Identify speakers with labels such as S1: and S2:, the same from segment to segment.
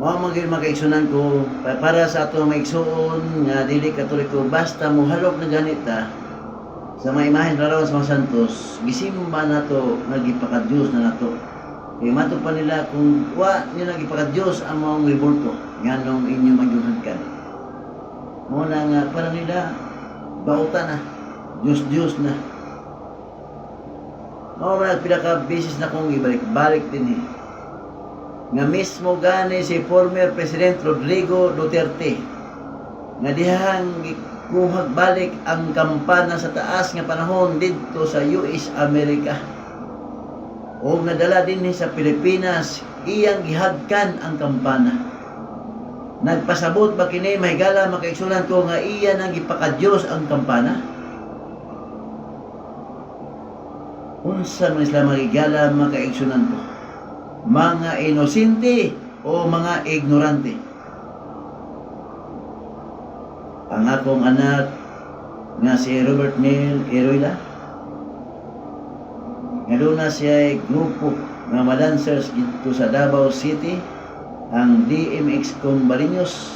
S1: Mao maging makaigsunan ko para sa ato maigsuon nga dili Katoliko basta mohalok na ganita sa mga imahen larawan sa mga santos gisimba nato nga gipakadyos na nato. Kaya mato pa nila kung wa nila gipakadyos ang mga ribulto nganong inyo magyuhadkan. Mo na nga para nila bauta na Diyos na. Mao man pila ka beses na kong ibalik-balik din nga mismo gani si former President Rodrigo Duterte nga dihang kuhag balik ang kampana sa taas nga panahon dito sa US Amerika o nadala din sa Pilipinas iyang gihagkan ang kampana. Nagpasabot ba kini mahigala makaigsunan ko nga iya nang gipakadyos ang kampana? Unsa man sila mahigala makaigsunan ko? Mga inosente o mga ignorante? Ang akong anak nga si Robert Neil Iroyla nga doon na siya grupo ng mga dancers dito sa Davao City, ang DMX Combarinos.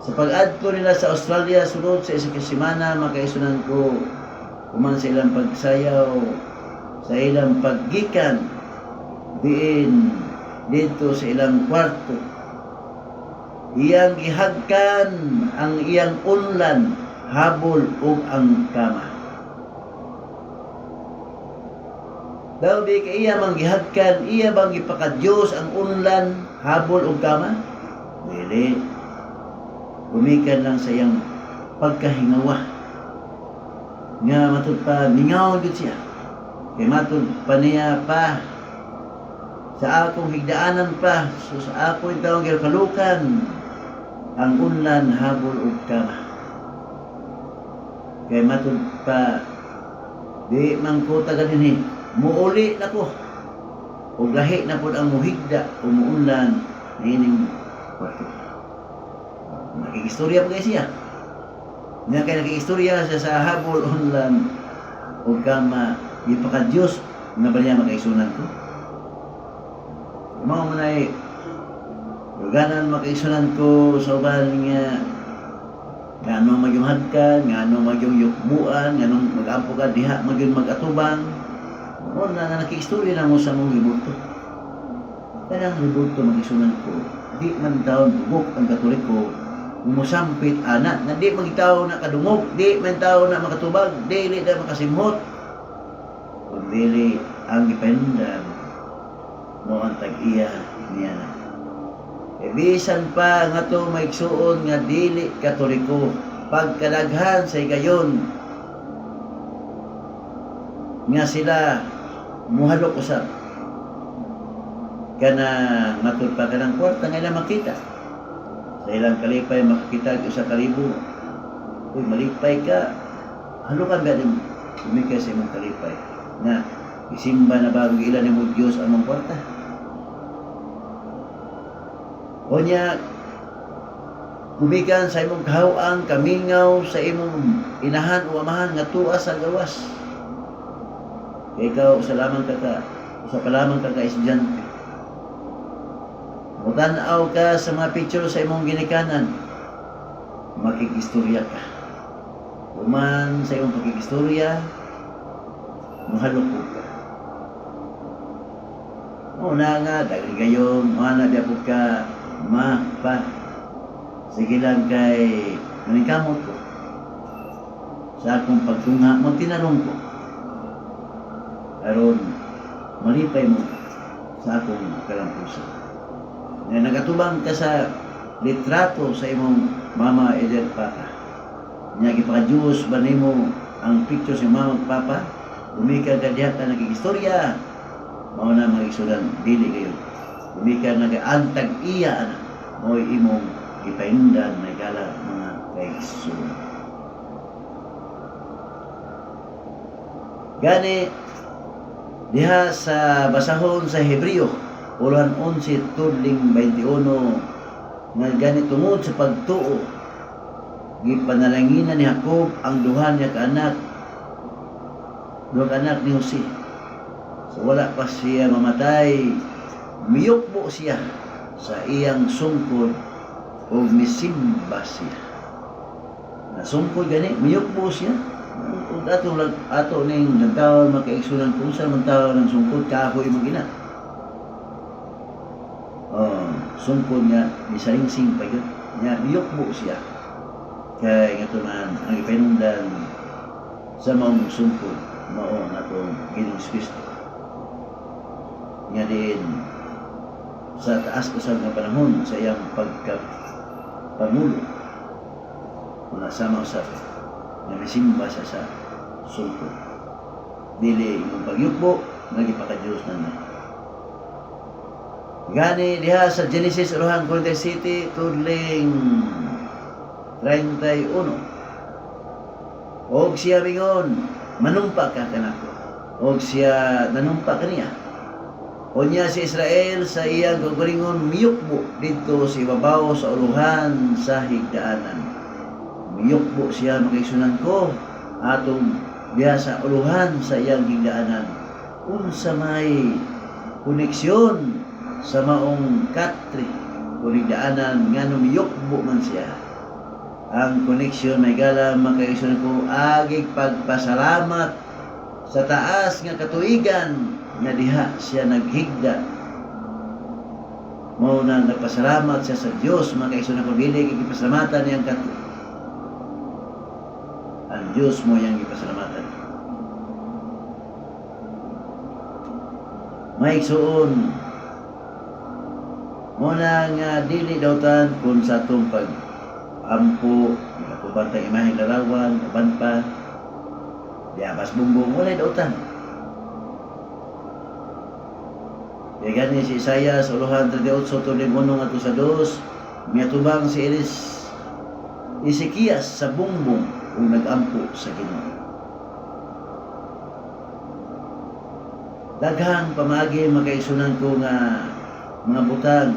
S1: Sa pag-adto nila sa Australia sunod sa isang semana makaisunan ko kuman sa ilang pagsayaw sa ilang paggikan diin dito sa ilang kwarto. Iyang gihagkan ang iyang unlan habol ug ang kama. Daw di kay iya mang gihagkan, iya bang gipakadyos ang unlan habol ug kama? Dili. Gumikan lang sa iyang pagkahingawa. Nga matud pa mingaw gid siya. Kay matud pa niya pa sa akong higdaanan pa, so sa akong itawang kalukan ang unlan habol ug kama. Kay matud pa di man ko taga dinhi muuli na ko ug lahi na pud ang muhigda o muunlan ining kwarto. Nakigistorya pa kay siya. Nga kay nakigistorya siya sa habol unlan ug kama ipakadyos nga ba niya makaisunan ko? Mao man ay ganan makaisunan ko sa uban nga ngano magyuhad ka, ngano magyong yukbuan, ngano magampo ka diha magyud magatubang. Mo na nakiistorya na mo sa mong ribulto. Kaya ang ribulto magisunan ko, di man taon bugok ang Katoliko, musampit anak, na di magitaw na kadungog, di man taon na makatubag, dili na makasimhot. Kung dili ang ipahindan mo ang tag-iya niya na. E bisan pa nga to maigsuon nga dili Katoliko, pagkalaghan sa igayon nga sila muhalok usab kana matud pa kanang kwarta nga ilang makita sa ilang kalipay makakita usa ka libo. Uy, malipay ka, halukan ba din umikay sa imong kalipay na isimba na bago ilan mo Diyos ang mong kwarta. O niya kumikan sa imong kahawang kamingaw sa imong inahan o amahan nga tuwa sa gawas. Kaya ikaw, sa palamang ka estudyante. Mutanaw ka sa mga picture sa imong ginikanan, makikistorya ka. Uman sa imong pagkikistorya, mahalukog ka. Una nga, dagli gayon, mana biya po ka, pa. Sige lang kay maningkamot ko. Sa akong pagtunga, magtinanong ko. Aron malipay mo sa akong kalampusan. Nga nagatubang ka sa litrato sa imong mama Eder Papa. Nga gipakadyos ba nimo ang picture sa mama ug papa? Umikan ka diha ka nagikistorya. Mao na magisudan dili kayo. Umikan nagaantag iya ana. Mo'y imong ipahindan na gala mga kaigsuon. Gani diha sa basahon sa Hebreo, Ulan 11, tudling 21, nga gani tungod sa pagtuo, gipanalanginan ni Jacob ang duha niya kaanak, duha anak ni Jose. So wala pa siya mamatay, miyukbo siya sa iyang sungkod o misimba siya. Nasungkod gani, miyukbo siya. Kung ato ning nagtawag makaigsunan kung saan magtawag ng sungkod, kahoy mo gina. Sungkod nga, misaringsing pa yun. Nga, miyukbo siya. Kaya nga ito man, ang ipinundan sa maong sungkod, maong atong Ginoong Kristo. Nga din, sa taas usab nga panahon sa iyang pagkapangulo, kung nasama usab, na misimba siya sa sungkod. Dili yung pagyukbo, nagipakadiyos na na. Gani diha sa Genesis 1:47 tudling 31. Og siya mingon, manumpa ka kanako. Og siya nanumpa kaniya. Unya si Israel sa iyang kagalingon miyukbo didto sa ibabaw sa uluhan sa higdaanan. Miyukbo siya makaigsunan ko atong diha sa uluhan sa iyang higdaanan. Unsa may koneksyon sa maong katri kuligdaanan nga numiyukbo man siya. Ang koneksyon may gala makaigsunan ko agig pagpasalamat sa taas nga katuigan nga diha siya naghigda. Mao na nagpasalamat siya sa Dios, makaigsunan ko dili gipasalamatan niyang katri. Ang Dios mo yang gipasalamatan. Maigsuon muna nga dili dawtan kung sa itong pag-ampo, nakubantang imaheng larawan, uban pa, diabas bumbong, walay dawtan. Kaya gani si Isaias, uluhan 38, tulim 1 nga sa 2, miyatubang si Ezekias sa bumbong kung nag-ampo sa Ginoo. Daghang pamagi makaisunan ko nga mga butang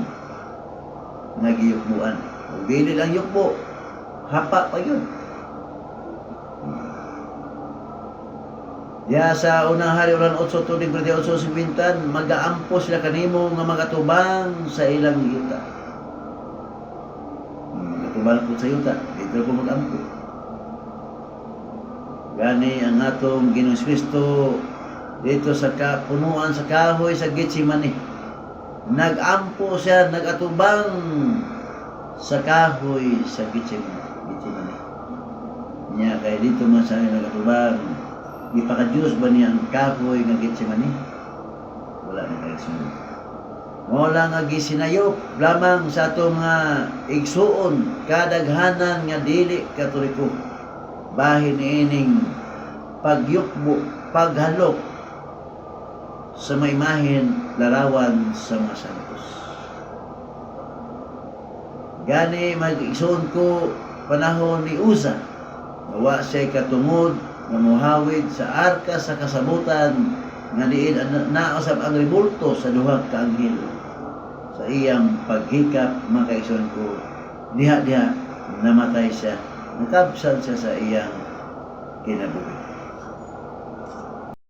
S1: nga giyukbuan. O dili lang yukbo, hapa pa yun. Diya sa unang hari ulan 8 tulig 28 simpintan, mag-aampo sila kanimo nga magatubang sa ilang yuta. Magatubang ko sa yuta, dito ko mag-ampo. Gani ang atong Ginoong Kristo dito sa punuan sa kahoy sa Getsemani. Nag-ampo siya, nagatubang sa kahoy sa Getsemani. Niya kay dito man sa nagatubang, ipakadiyos ba niya ang kahoy nga Getsemani? Wala na kayo sunod. Wala nga gisinayop lamang sa atong mga igsuon, kadaghanan nga dili katoliko. Bahin ining pagyukbo, paghalok sa may imahen larawan sa mga santos. Gani mag-igsoon ko panahon ni Uza, nawa siya'y katungod na muhawid sa arka sa kasabutan nga diin nausab ang ribulto sa duha ka anghel. Sa iyang paghikap makaigsoon ko diha namatay siya, nakabsan siya sa iyang kinabuhi.